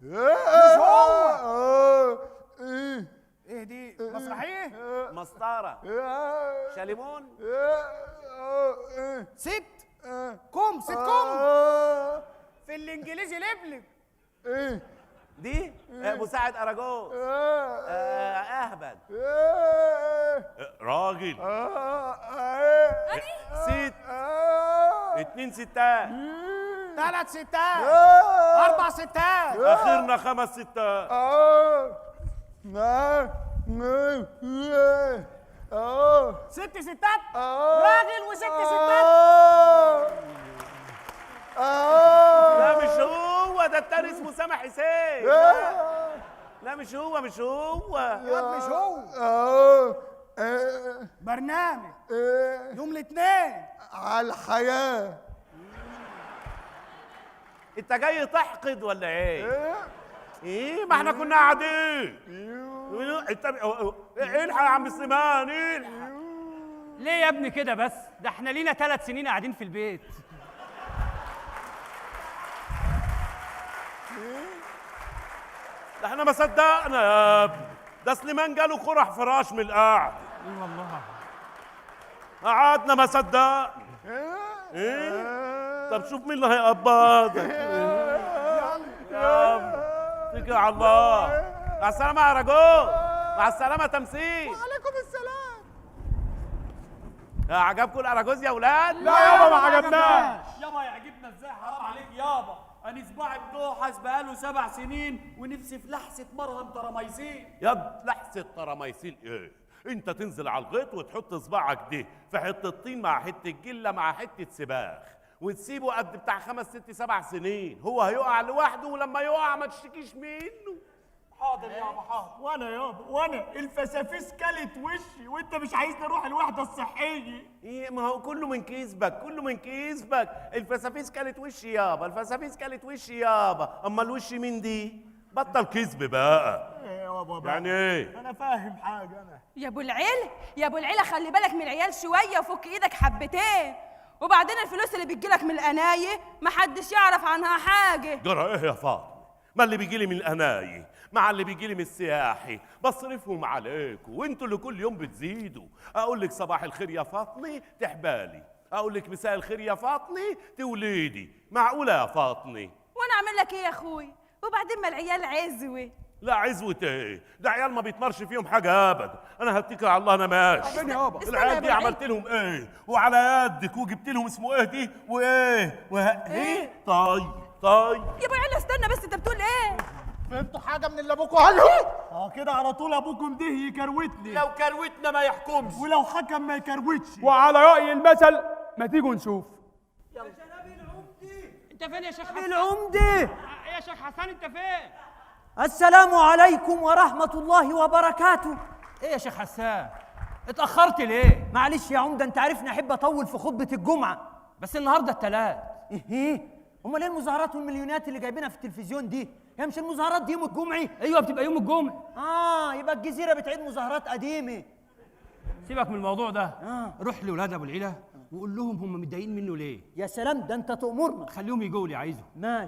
مش هو. ايه دي مسرحيه؟ مسطره. شاليمون. ست كم في الانجليزي لبلب. دي مساعد اراجوز. اهبل. راجل. ست. 2 ستات. 3 ستات. 4 ستات. اخرنا 5 ستات. 6 ستات. راجل و6 ستات. لا مش هو ده، التاني اسمه سامح حسين. لا مش هو ياض مش هو. برنامج يوم الاثنين على الحياة. انت جاي تحقد ولا ايه؟ ايه ما احنا كنا قاعدين. انت الحق يا عم سليمان، الحق. ليه يا ابني كده بس؟ ده احنا لينا 3 سنين قاعدين في البيت. ده احنا ما صدقنا يا ابني، ده سليمان جاله قرح فراش من القعد. اي والله قعدنا ما صدقنا. ايه؟ طب شوف مين اللي هيقبضك. يلا اتكل على الله. مع السلامة يا رجل. مع السلامة تمثيل. وعليكم السلام. عجبكم الاراجوز يا ولاد؟ لا يابا ما عجبناش. يابا يعجبنا ازاي؟ حرام عليك يابا، انا صباعي بتوحش بقاله 7 سنين ونفسي في لحسه مرهم تراميسين. يا لحسة تراميسين ايه؟ انت تنزل على الغيط وتحط صباعك ده في حتة طين مع حتة جلة مع حتة سباخ وتسيبه قد بتاع 5 6 7 سنين، هو هيقع لوحده، ولما يقع ما تشتكيش منه. حاضر يابا حاضر. وانا الفسافيس كلت وشي وانت مش عايزني اروح الوحده الصحيه. ايه ما هو كله من كيسبك، كله من كيسبك. الفسافيس كلت وشي يابا، الفسافيس كلت وشي يابا. اما الوش مين دي؟ بطل كذب بقى. يابا يعني ايه؟ انا فاهم حاجه انا. يا ابو العيله يا ابو العيله، خلي بالك من العيال شويه وفك ايدك حبتين. وبعدين الفلوس اللي بتجيلك من القنايه محدش يعرف عنها حاجه. جرى ايه يا فاطمه؟ ما اللي بيجيلي من القناي مع اللي بيجيلي من السياحي بصرفهم عليكم، وانتوا اللي كل يوم بتزيدوا. اقول لك صباح الخير يا فاطمه تحبالي، اقول لك مساء الخير يا فاطمه توليدي. معقوله يا فاطمه؟ وانا اعمل لك ايه يا اخوي؟ وبعدين ما العيال عزوه. لا عزوة ايه؟ ده عيال ما بيتمرش فيهم حاجة أبدا. أنا هتكل على الله أنا ماشي. العيال دي عملت لهم إيه؟ وعلى يدك وجبت لهم اسمه إيه دي؟ وإيه؟ إيه؟ طيب يا ابو العيله استنى بس، أنت بتقول إيه؟ فهمتوا حاجه من اللي ابوكوا قاله؟ كده على طول ابوكم ده يكروتني. لو كروتنا ما يحكمش، ولو حكم ما يكروتش. وعلى رأي المثل ما تيجوا نشوف. انت فين يا شيخ حسن؟ العمدة. يا شيخ حسن انت فين؟ السلام عليكم ورحمة الله وبركاته. ايه يا شيخ حسان؟ اتأخرت ليه؟ معلش يا عمدة، انت عارفني احب اطول في خطبة الجمعة. بس النهارده التلات. ايه؟ امال ايه المظاهرات والمليونات اللي جايبينها في التلفزيون دي؟ هي مش المظاهرات دي يوم الجمعة؟ ايوه بتبقى يوم الجمعة. يبقى الجزيرة بتعيد مظاهرات قديمة. سيبك من الموضوع ده. روح لولاد ابو العيلة وقول لهم هم متضايقين منه ليه. يا سلام، ده انت تأمرنا. خليهم يجوا لي عايزه. ماشي.